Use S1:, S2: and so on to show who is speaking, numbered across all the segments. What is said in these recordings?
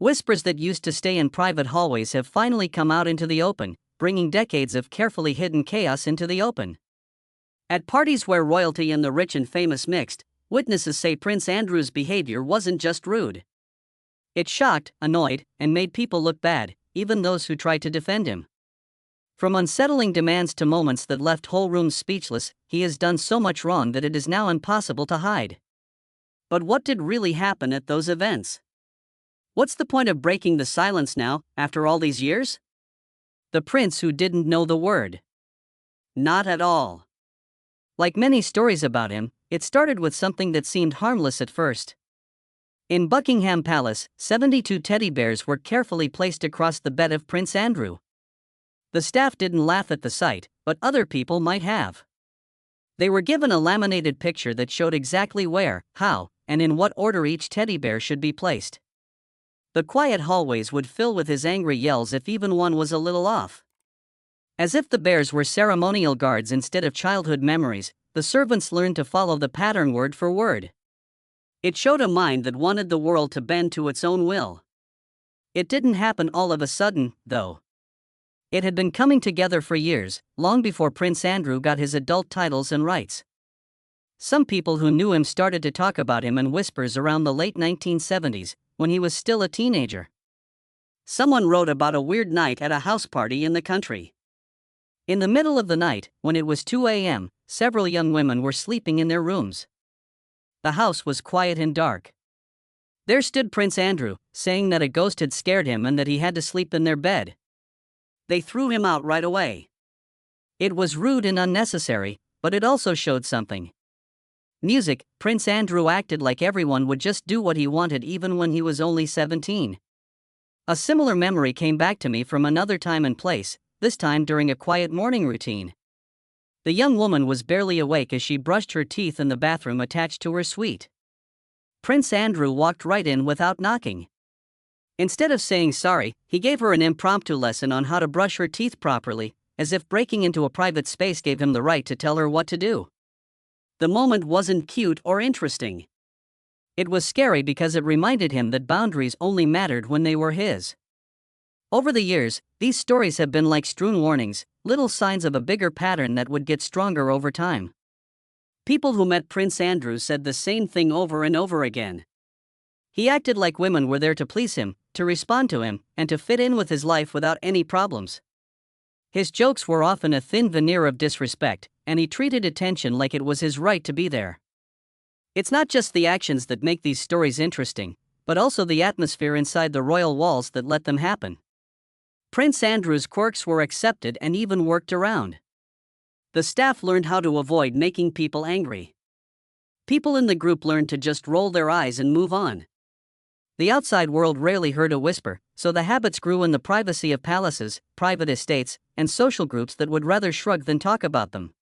S1: Whispers that used to stay in private hallways have finally come out into the open, bringing decades of carefully hidden chaos into the open. At parties where royalty and the rich and famous mixed, witnesses say Prince Andrew's behavior wasn't just rude. It shocked, annoyed, and made people look bad, even those who tried to defend him. From unsettling demands to moments that left whole rooms speechless, he has done so much wrong that it is now impossible to hide. But what did really happen at those events? What's the point of breaking the silence now, after all these years? The prince who didn't know the word. Not at all. Like many stories about him, it started with something that seemed harmless at first. In Buckingham Palace, 72 teddy bears were carefully placed across the bed of Prince Andrew. The staff didn't laugh at the sight, but other people might have. They were given a laminated picture that showed exactly where, how, and in what order each teddy bear should be placed. The quiet hallways would fill with his angry yells if even one was a little off. As if the bears were ceremonial guards instead of childhood memories, the servants learned to follow the pattern word for word. It showed a mind that wanted the world to bend to its own will. It didn't happen all of a sudden, though. It had been coming together for years, long before Prince Andrew got his adult titles and rights. Some people who knew him started to talk about him in whispers around the late 1970s, when he was still a teenager. Someone wrote about a weird night at a house party in the country. In the middle of the night, when it was 2 a.m., several young women were sleeping in their rooms. The house was quiet and dark. There stood Prince Andrew, saying that a ghost had scared him and that he had to sleep in their bed. They threw him out right away. It was rude and unnecessary, but it also showed something. Music. Prince Andrew acted like everyone would just do what he wanted even when he was only 17. A similar memory came back to me from another time and place, this time during a quiet morning routine. The young woman was barely awake as she brushed her teeth in the bathroom attached to her suite. Prince Andrew walked right in without knocking. Instead of saying sorry, he gave her an impromptu lesson on how to brush her teeth properly, as if breaking into a private space gave him the right to tell her what to do. The moment wasn't cute or interesting. It was scary because it reminded him that boundaries only mattered when they were his. Over the years, these stories have been like strewn warnings, little signs of a bigger pattern that would get stronger over time. People who met Prince Andrew said the same thing over and over again. He acted like women were there to please him, to respond to him, and to fit in with his life without any problems. His jokes were often a thin veneer of disrespect, and he treated attention like it was his right to be there. It's not just the actions that make these stories interesting, but also the atmosphere inside the royal walls that let them happen. Prince Andrew's quirks were accepted and even worked around. The staff learned how to avoid making people angry. People in the group learned to just roll their eyes and move on. The outside world rarely heard a whisper, so the habits grew in the privacy of palaces, private estates, and social groups that would rather shrug than talk about them.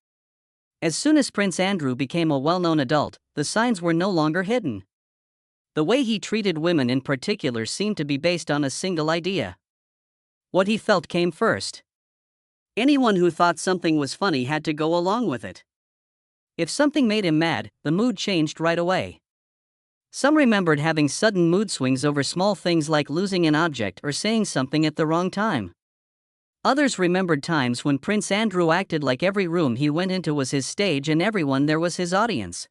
S1: As soon as Prince Andrew became a well-known adult, the signs were no longer hidden. The way he treated women in particular seemed to be based on a single idea. What he felt came first. Anyone who thought something was funny had to go along with it. If something made him mad, the mood changed right away. Some remembered having sudden mood swings over small things like losing an object or saying something at the wrong time. Others remembered times when Prince Andrew acted like every room he went into was his stage and everyone there was his audience.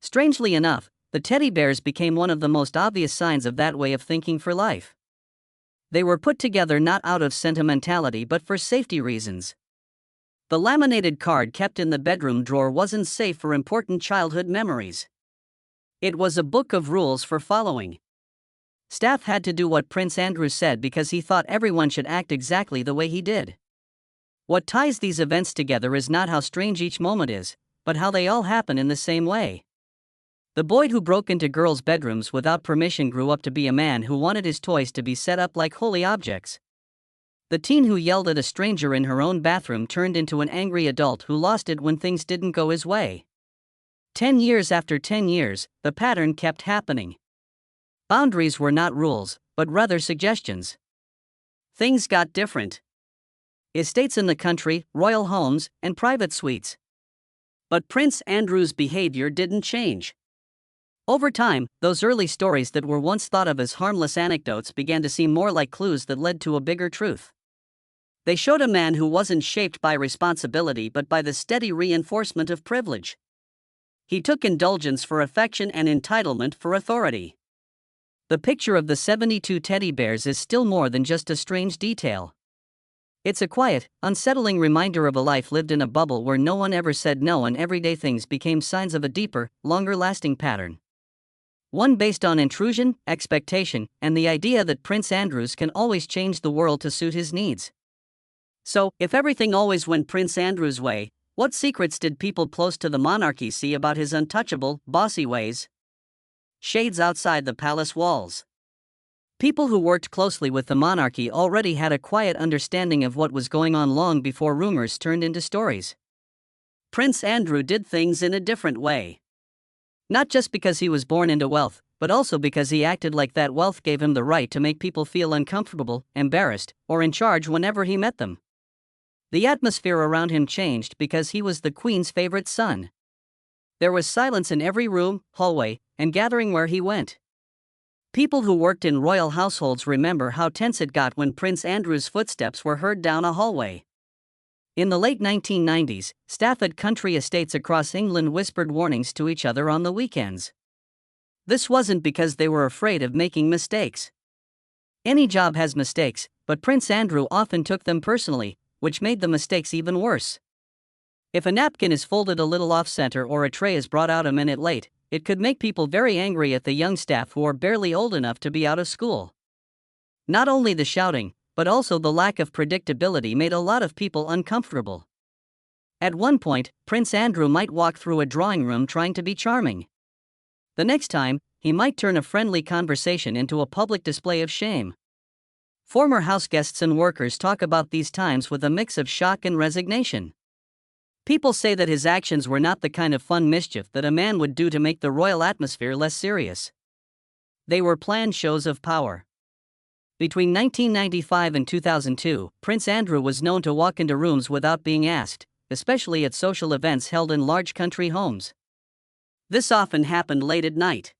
S1: Strangely enough, the teddy bears became one of the most obvious signs of that way of thinking for life. They were put together not out of sentimentality but for safety reasons. The laminated card kept in the bedroom drawer wasn't safe for important childhood memories. It was a book of rules for following. Staff had to do what Prince Andrew said because he thought everyone should act exactly the way he did. What ties these events together is not how strange each moment is, but how they all happen in the same way. The boy who broke into girls' bedrooms without permission grew up to be a man who wanted his toys to be set up like holy objects. The teen who yelled at a stranger in her own bathroom turned into an angry adult who lost it when things didn't go his way. 10 years after 10 years, the pattern kept happening. Boundaries were not rules, but rather suggestions. Things got different. Estates in the country, royal homes, and private suites. But Prince Andrew's behavior didn't change. Over time, those early stories that were once thought of as harmless anecdotes began to seem more like clues that led to a bigger truth. They showed a man who wasn't shaped by responsibility but by the steady reinforcement of privilege. He took indulgence for affection and entitlement for authority. The picture of the 72 teddy bears is still more than just a strange detail. It's a quiet, unsettling reminder of a life lived in a bubble where no one ever said no and everyday things became signs of a deeper, longer-lasting pattern. One based on intrusion, expectation, and the idea that Prince Andrews can always change the world to suit his needs. So, if everything always went Prince Andrew's way, what secrets did people close to the monarchy see about his untouchable, bossy ways? Shades outside the palace walls. People who worked closely with the monarchy already had a quiet understanding of what was going on long before rumors turned into stories. Prince Andrew did things in a different way. Not just because he was born into wealth, but also because he acted like that wealth gave him the right to make people feel uncomfortable, embarrassed, or in charge whenever he met them. The atmosphere around him changed because he was the Queen's favorite son. There was silence in every room, hallway, and gathering where he went. People who worked in royal households remember how tense it got when Prince Andrew's footsteps were heard down a hallway. In the late 1990s, staff at country estates across England whispered warnings to each other on the weekends. This wasn't because they were afraid of making mistakes. Any job has mistakes, but Prince Andrew often took them personally, which made the mistakes even worse. If a napkin is folded a little off-center or a tray is brought out a minute late, it could make people very angry at the young staff who are barely old enough to be out of school. Not only the shouting, but also the lack of predictability made a lot of people uncomfortable. At one point, Prince Andrew might walk through a drawing room trying to be charming. The next time, he might turn a friendly conversation into a public display of shame. Former houseguests and workers talk about these times with a mix of shock and resignation. People say that his actions were not the kind of fun mischief that a man would do to make the royal atmosphere less serious. They were planned shows of power. Between 1995 and 2002, Prince Andrew was known to walk into rooms without being asked, especially at social events held in large country homes. This often happened late at night.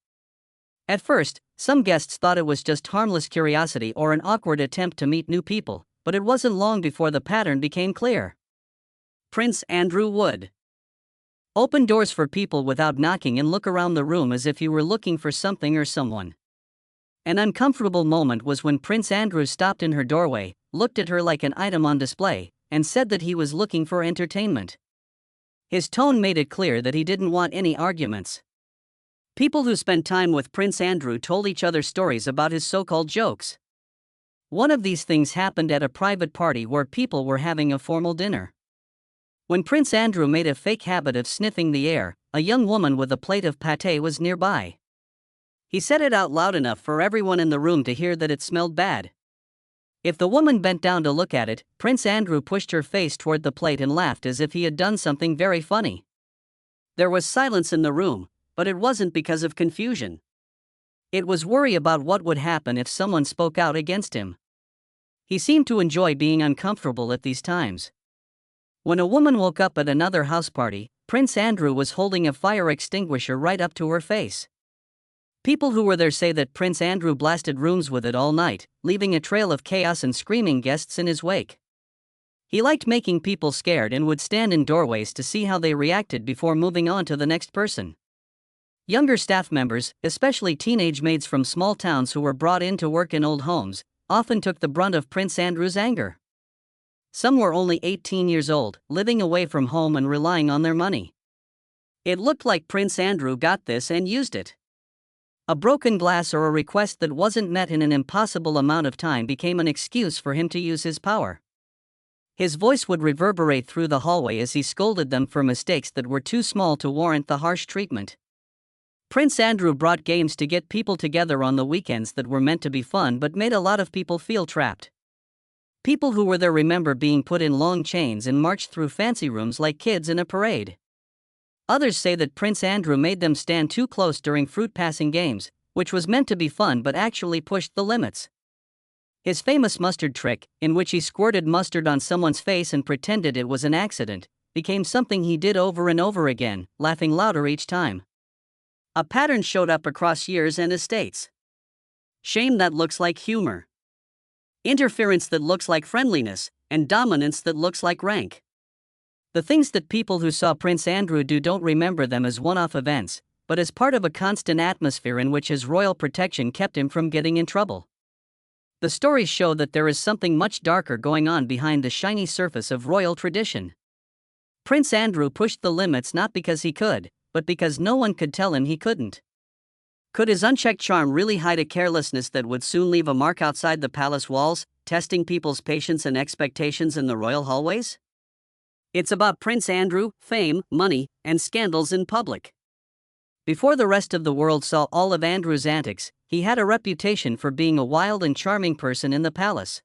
S1: At first, some guests thought it was just harmless curiosity or an awkward attempt to meet new people, but it wasn't long before the pattern became clear. Prince Andrew would open doors for people without knocking and look around the room as if he were looking for something or someone. An uncomfortable moment was when Prince Andrew stopped in her doorway, looked at her like an item on display, and said that he was looking for entertainment. His tone made it clear that he didn't want any arguments. People who spent time with Prince Andrew told each other stories about his so-called jokes. One of these things happened at a private party where people were having a formal dinner. When Prince Andrew made a fake habit of sniffing the air, a young woman with a plate of pâté was nearby. He said it out loud enough for everyone in the room to hear that it smelled bad. If the woman bent down to look at it, Prince Andrew pushed her face toward the plate and laughed as if he had done something very funny. There was silence in the room, but it wasn't because of confusion. It was worry about what would happen if someone spoke out against him. He seemed to enjoy being uncomfortable at these times. When a woman woke up at another house party, Prince Andrew was holding a fire extinguisher right up to her face. People who were there say that Prince Andrew blasted rooms with it all night, leaving a trail of chaos and screaming guests in his wake. He liked making people scared and would stand in doorways to see how they reacted before moving on to the next person. Younger staff members, especially teenage maids from small towns who were brought in to work in old homes, often took the brunt of Prince Andrew's anger. Some were only 18 years old, living away from home and relying on their money. It looked like Prince Andrew got this and used it. A broken glass or a request that wasn't met in an impossible amount of time became an excuse for him to use his power. His voice would reverberate through the hallway as he scolded them for mistakes that were too small to warrant the harsh treatment. Prince Andrew brought games to get people together on the weekends that were meant to be fun but made a lot of people feel trapped. People who were there remember being put in long chains and marched through fancy rooms like kids in a parade. Others say that Prince Andrew made them stand too close during fruit-passing games, which was meant to be fun but actually pushed the limits. His famous mustard trick, in which he squirted mustard on someone's face and pretended it was an accident, became something he did over and over again, laughing louder each time. A pattern showed up across years and estates. Shame that looks like humor. Interference that looks like friendliness, and dominance that looks like rank. The things that people who saw Prince Andrew do don't remember them as one-off events, but as part of a constant atmosphere in which his royal protection kept him from getting in trouble. The stories show that there is something much darker going on behind the shiny surface of royal tradition. Prince Andrew pushed the limits not because he could, but because no one could tell him he couldn't. Could his unchecked charm really hide a carelessness that would soon leave a mark outside the palace walls, testing people's patience and expectations in the royal hallways? It's about Prince Andrew, fame, money, and scandals in public. Before the rest of the world saw all of Andrew's antics, he had a reputation for being a wild and charming person in the palace.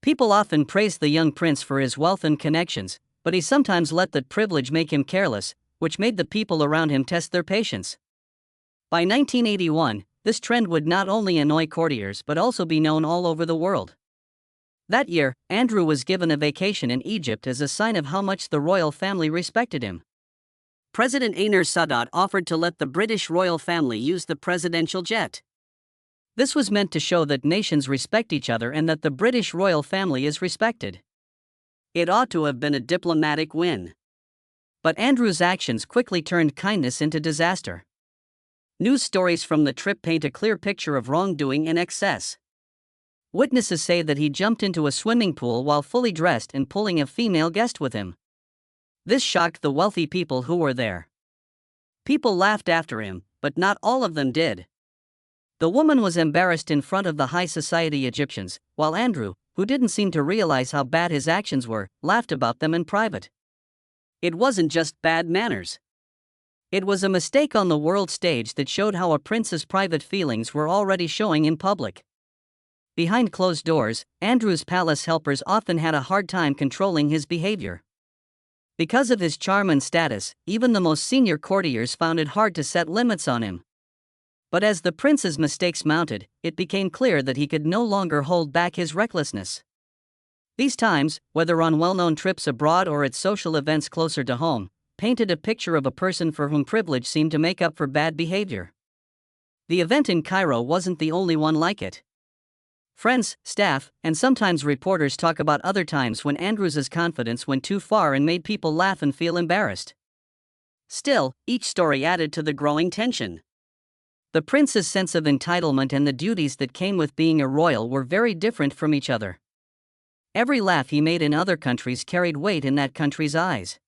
S1: People often praised the young prince for his wealth and connections, but he sometimes let that privilege make him careless, which made the people around him test their patience. By 1981, this trend would not only annoy courtiers but also be known all over the world. That year, Andrew was given a vacation in Egypt as a sign of how much the royal family respected him. President Anwar Sadat offered to let the British royal family use the presidential jet. This was meant to show that nations respect each other and that the British royal family is respected. It ought to have been a diplomatic win. But Andrew's actions quickly turned kindness into disaster. News stories from the trip paint a clear picture of wrongdoing and excess. Witnesses say that he jumped into a swimming pool while fully dressed and pulling a female guest with him. This shocked the wealthy people who were there. People laughed after him, but not all of them did. The woman was embarrassed in front of the high society Egyptians, while Andrew, who didn't seem to realize how bad his actions were, laughed about them in private. It wasn't just bad manners. It was a mistake on the world stage that showed how a prince's private feelings were already showing in public. Behind closed doors, Andrew's palace helpers often had a hard time controlling his behavior. Because of his charm and status, even the most senior courtiers found it hard to set limits on him. But as the prince's mistakes mounted, it became clear that he could no longer hold back his recklessness. These times, whether on well-known trips abroad or at social events closer to home, painted a picture of a person for whom privilege seemed to make up for bad behavior. The event in Cairo wasn't the only one like it. Friends, staff, and sometimes reporters talk about other times when Andrew's confidence went too far and made people laugh and feel embarrassed. Still, each story added to the growing tension. The prince's sense of entitlement and the duties that came with being a royal were very different from each other. Every laugh he made in other countries carried weight in that country's eyes.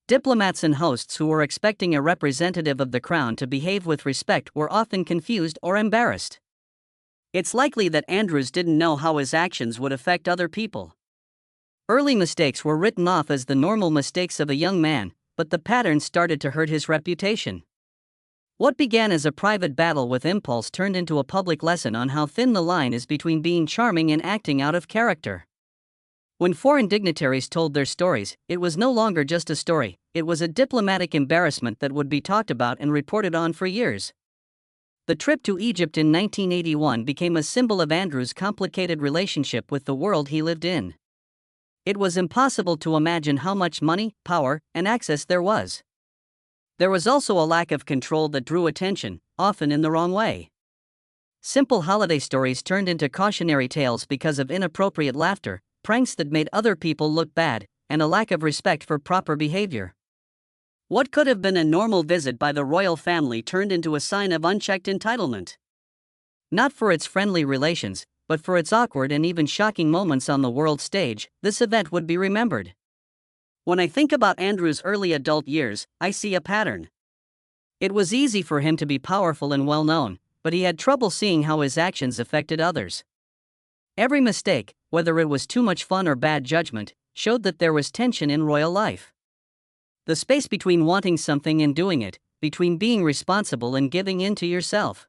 S1: Diplomats and hosts who were expecting a representative of the crown to behave with respect were often confused or embarrassed. It's likely that Andrews didn't know how his actions would affect other people. Early mistakes were written off as the normal mistakes of a young man, but the pattern started to hurt his reputation. What began as a private battle with impulse turned into a public lesson on how thin the line is between being charming and acting out of character. When foreign dignitaries told their stories, it was no longer just a story, it was a diplomatic embarrassment that would be talked about and reported on for years. The trip to Egypt in 1981 became a symbol of Andrew's complicated relationship with the world he lived in. It was impossible to imagine how much money, power, and access there was. There was also a lack of control that drew attention, often in the wrong way. Simple holiday stories turned into cautionary tales because of inappropriate laughter, pranks that made other people look bad, and a lack of respect for proper behavior. What could have been a normal visit by the royal family turned into a sign of unchecked entitlement. Not for its friendly relations, but for its awkward and even shocking moments on the world stage, this event would be remembered. When I think about Andrew's early adult years, I see a pattern. It was easy for him to be powerful and well-known, but he had trouble seeing how his actions affected others. Every mistake, whether it was too much fun or bad judgment, showed that there was tension in royal life. The space between wanting something and doing it, between being responsible and giving in to yourself.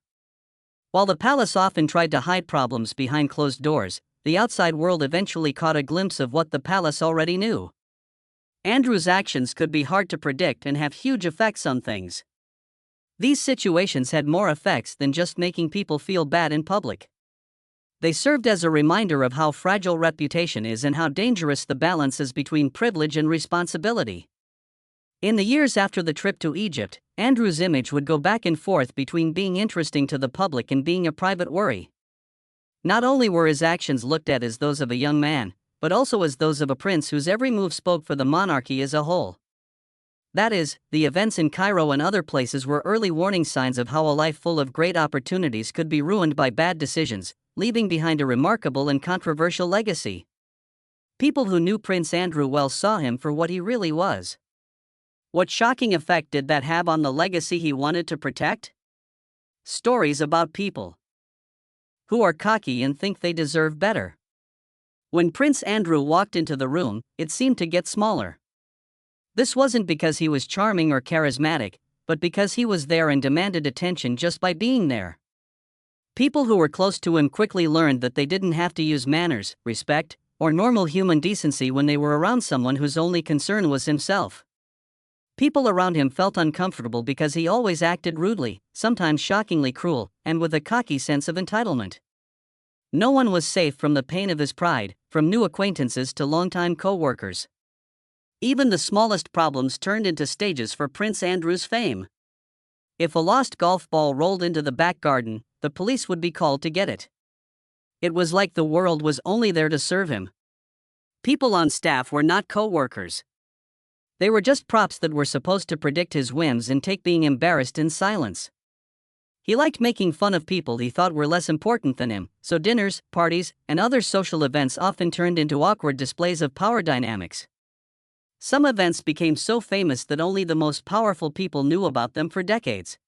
S1: While the palace often tried to hide problems behind closed doors, the outside world eventually caught a glimpse of what the palace already knew. Andrew's actions could be hard to predict and have huge effects on things. These situations had more effects than just making people feel bad in public. They served as a reminder of how fragile reputation is and how dangerous the balance is between privilege and responsibility. In the years after the trip to Egypt, Andrew's image would go back and forth between being interesting to the public and being a private worry. Not only were his actions looked at as those of a young man, but also as those of a prince whose every move spoke for the monarchy as a whole. That is, the events in Cairo and other places were early warning signs of how a life full of great opportunities could be ruined by bad decisions, leaving behind a remarkable and controversial legacy. People who knew Prince Andrew well saw him for what he really was. What shocking effect did that have on the legacy he wanted to protect? Stories about people who are cocky and think they deserve better. When Prince Andrew walked into the room, it seemed to get smaller. This wasn't because he was charming or charismatic, but because he was there and demanded attention just by being there. People who were close to him quickly learned that they didn't have to use manners, respect, or normal human decency when they were around someone whose only concern was himself. People around him felt uncomfortable because he always acted rudely, sometimes shockingly cruel, and with a cocky sense of entitlement. No one was safe from the pain of his pride, from new acquaintances to longtime co-workers. Even the smallest problems turned into stages for Prince Andrew's fame. If a lost golf ball rolled into the back garden, the police would be called to get it. It was like the world was only there to serve him. People on staff were not co-workers. They were just props that were supposed to predict his whims and take being embarrassed in silence. He liked making fun of people he thought were less important than him, so dinners, parties, and other social events often turned into awkward displays of power dynamics. Some events became so famous that only the most powerful people knew about them for decades.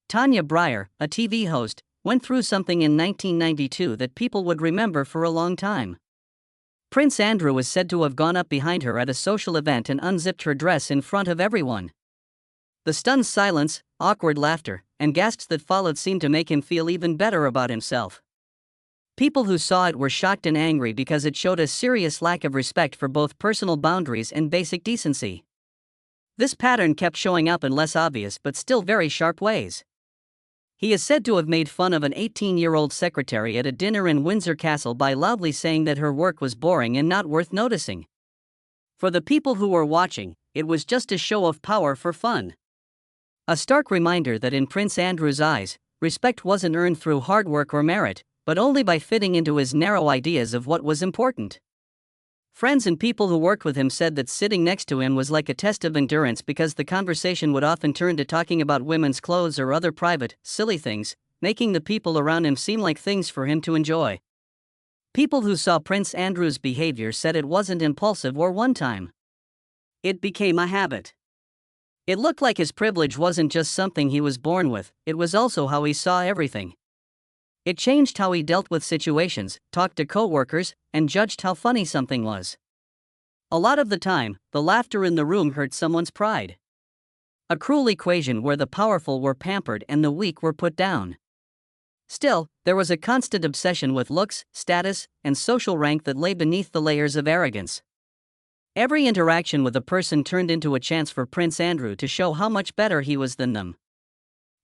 S1: Tanya Breyer, a TV host, went through something in 1992 that people would remember for a long time. Prince Andrew is said to have gone up behind her at a social event and unzipped her dress in front of everyone. The stunned silence, awkward laughter, and gasps that followed seemed to make him feel even better about himself. People who saw it were shocked and angry because it showed a serious lack of respect for both personal boundaries and basic decency. This pattern kept showing up in less obvious but still very sharp ways. He is said to have made fun of an 18-year-old secretary at a dinner in Windsor Castle by loudly saying that her work was boring and not worth noticing. For the people who were watching, it was just a show of power for fun. A stark reminder that in Prince Andrew's eyes, respect wasn't earned through hard work or merit, but only by fitting into his narrow ideas of what was important. Friends and people who worked with him said that sitting next to him was like a test of endurance because the conversation would often turn to talking about women's clothes or other private, silly things, making the people around him seem like things for him to enjoy. People who saw Prince Andrew's behavior said it wasn't impulsive or one-time. It became a habit. It looked like his privilege wasn't just something he was born with, it was also how he saw everything. It changed how he dealt with situations, talked to co-workers, and judged how funny something was. A lot of the time, the laughter in the room hurt someone's pride. A cruel equation where the powerful were pampered and the weak were put down. Still, there was a constant obsession with looks, status, and social rank that lay beneath the layers of arrogance. Every interaction with a person turned into a chance for Prince Andrew to show how much better he was than them.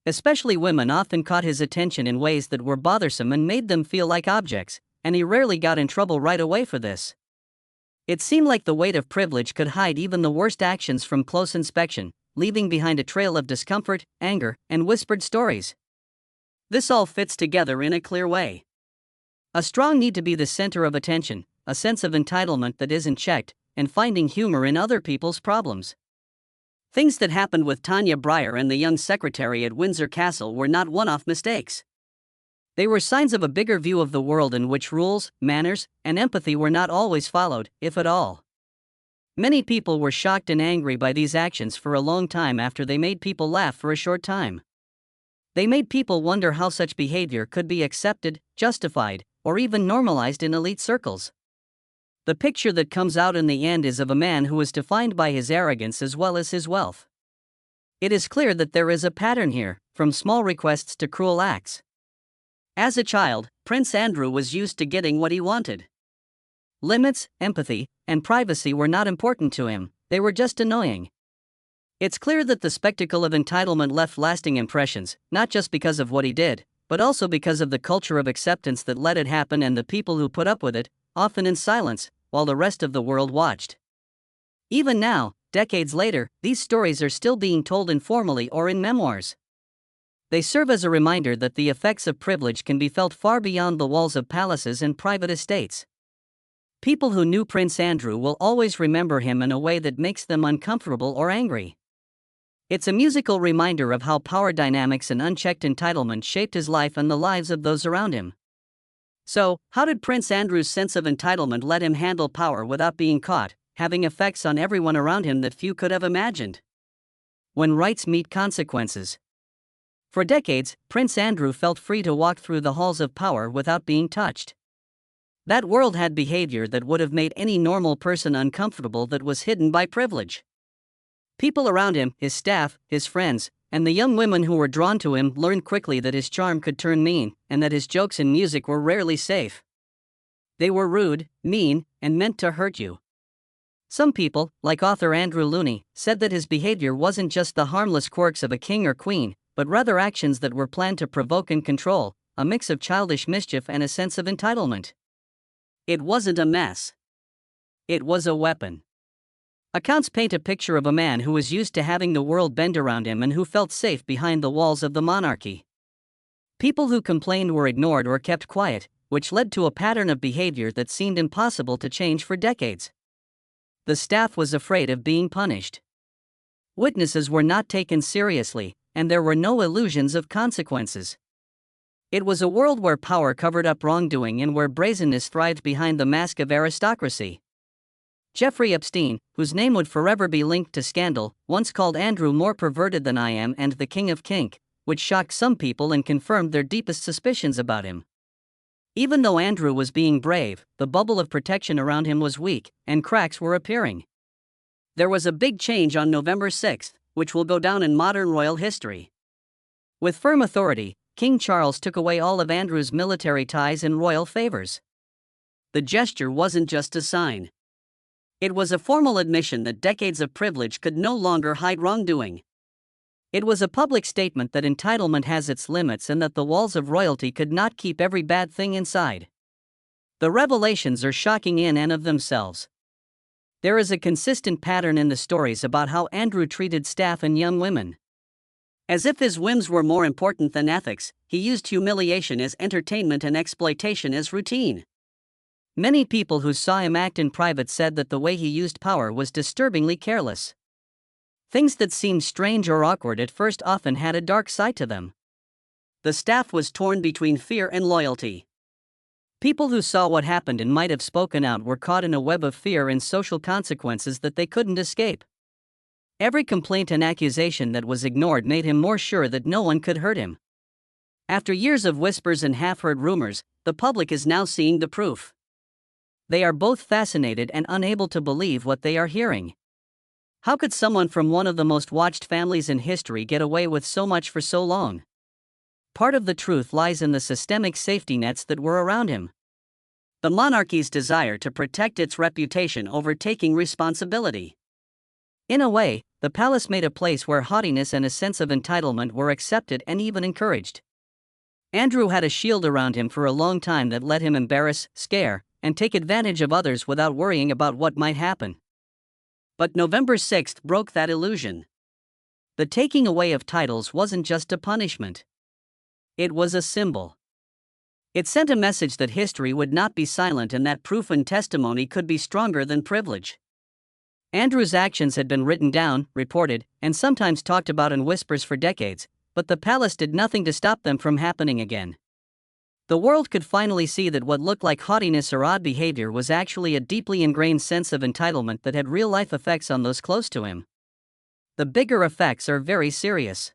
S1: Especially women often caught his attention in ways that were bothersome and made them feel like objects, and he rarely got in trouble right away for this. It seemed like the weight of privilege could hide even the worst actions from close inspection, leaving behind a trail of discomfort, anger, and whispered stories. This all fits together in a clear way. A strong need to be the center of attention, a sense of entitlement that isn't checked, and finding humor in other people's problems. Things that happened with Tanya Breyer and the young secretary at Windsor Castle were not one-off mistakes. They were signs of a bigger view of the world in which rules, manners, and empathy were not always followed, if at all. Many people were shocked and angry by these actions for a long time after they made people laugh for a short time. They made people wonder how such behavior could be accepted, justified, or even normalized in elite circles. The picture that comes out in the end is of a man who is defined by his arrogance as well as his wealth. It is clear that there is a pattern here, from small requests to cruel acts. As a child, Prince Andrew was used to getting what he wanted. Limits, empathy, and privacy were not important to him, they were just annoying. It's clear that the spectacle of entitlement left lasting impressions, not just because of what he did, but also because of the culture of acceptance that let it happen and the people who put up with it, often in silence, while the rest of the world watched. Even now, Decades later, these stories are still being told informally or in memoirs. They serve as a reminder that the effects of privilege can be felt far beyond the walls of palaces and private estates. People who knew Prince Andrew will always remember him in a way that makes them uncomfortable or angry. It's a musical reminder of how power dynamics and unchecked entitlement shaped his life and the lives of those around him. So, how did Prince Andrew's sense of entitlement let him handle power without being caught, having effects on everyone around him that few could have imagined? When rights meet consequences. For decades, Prince Andrew felt free to walk through the halls of power without being touched. That world had behavior that would have made any normal person uncomfortable that was hidden by privilege. People around him, his staff, his friends, and the young women who were drawn to him learned quickly that his charm could turn mean, and that his jokes and music were rarely safe. They were rude, mean, and meant to hurt you. Some people, like author Andrew Looney, said that his behavior wasn't just the harmless quirks of a king or queen, but rather actions that were planned to provoke and control, a mix of childish mischief and a sense of entitlement. It wasn't a mess. It was a weapon. Accounts paint a picture of a man who was used to having the world bend around him and who felt safe behind the walls of the monarchy. People who complained were ignored or kept quiet, which led to a pattern of behavior that seemed impossible to change for decades. The staff was afraid of being punished. Witnesses were not taken seriously, and there were no illusions of consequences. It was a world where power covered up wrongdoing and where brazenness thrived behind the mask of aristocracy. Jeffrey Epstein, whose name would forever be linked to scandal, once called Andrew more perverted than I am and the king of kink, which shocked some people and confirmed their deepest suspicions about him. Even though Andrew was being brave, the bubble of protection around him was weak, and cracks were appearing. There was a big change on November 6, which will go down in modern royal history. With firm authority, King Charles took away all of Andrew's military ties and royal favors. The gesture wasn't just a sign. It was a formal admission that decades of privilege could no longer hide wrongdoing. It was a public statement that entitlement has its limits and that the walls of royalty could not keep every bad thing inside. The revelations are shocking in and of themselves. There is a consistent pattern in the stories about how Andrew treated staff and young women. As if his whims were more important than ethics, he used humiliation as entertainment and exploitation as routine. Many people who saw him act in private said that the way he used power was disturbingly careless. Things that seemed strange or awkward at first often had a dark side to them. The staff was torn between fear and loyalty. People who saw what happened and might have spoken out were caught in a web of fear and social consequences that they couldn't escape. Every complaint and accusation that was ignored made him more sure that no one could hurt him. After years of whispers and half-heard rumors, the public is now seeing the proof. They are both fascinated and unable to believe what they are hearing. How could someone from one of the most watched families in history get away with so much for so long? Part of the truth lies in the systemic safety nets that were around him. The monarchy's desire to protect its reputation over taking responsibility. In a way, the palace made a place where haughtiness and a sense of entitlement were accepted and even encouraged. Andrew had a shield around him for a long time that let him embarrass, scare, and take advantage of others without worrying about what might happen. But November 6 broke that illusion. The taking away of titles wasn't just a punishment. It was a symbol. It sent a message that history would not be silent and that proof and testimony could be stronger than privilege. Andrew's actions had been written down, reported, and sometimes talked about in whispers for decades, but the palace did nothing to stop them from happening again. The world could finally see that what looked like haughtiness or odd behavior was actually a deeply ingrained sense of entitlement that had real-life effects on those close to him. The bigger effects are very serious.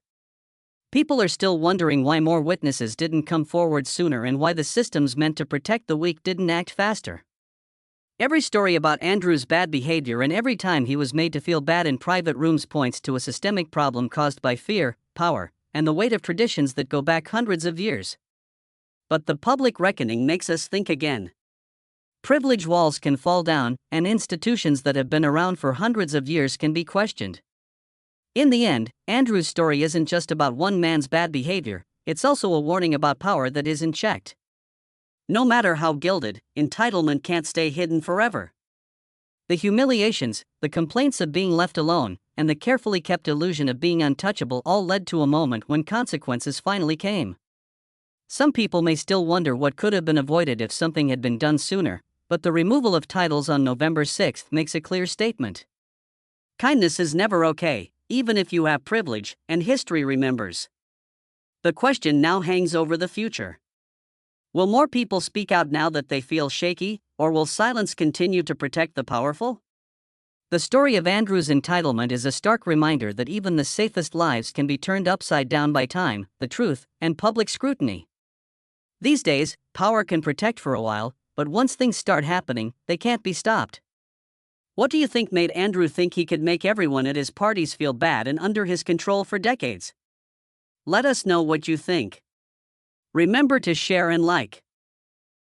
S1: People are still wondering why more witnesses didn't come forward sooner and why the systems meant to protect the weak didn't act faster. Every story about Andrew's bad behavior and every time he was made to feel bad in private rooms points to a systemic problem caused by fear, power, and the weight of traditions that go back hundreds of years. But the public reckoning makes us think again. Privilege walls can fall down, and institutions that have been around for hundreds of years can be questioned. In the end, Andrew's story isn't just about one man's bad behavior, it's also a warning about power that isn't checked. No matter how gilded, entitlement can't stay hidden forever. The humiliations, the complaints of being left alone, and the carefully kept illusion of being untouchable all led to a moment when consequences finally came. Some people may still wonder what could have been avoided if something had been done sooner, but the removal of titles on November 6 makes a clear statement. Kindness is never okay, even if you have privilege, and history remembers. The question now hangs over the future. Will more people speak out now that they feel shaky, or will silence continue to protect the powerful? The story of Andrew's entitlement is a stark reminder that even the safest lives can be turned upside down by time, the truth, and public scrutiny. These days, power can protect for a while, but once things start happening, they can't be stopped. What do you think made Andrew think he could make everyone at his parties feel bad and under his control for decades? Let us know what you think. Remember to share and like.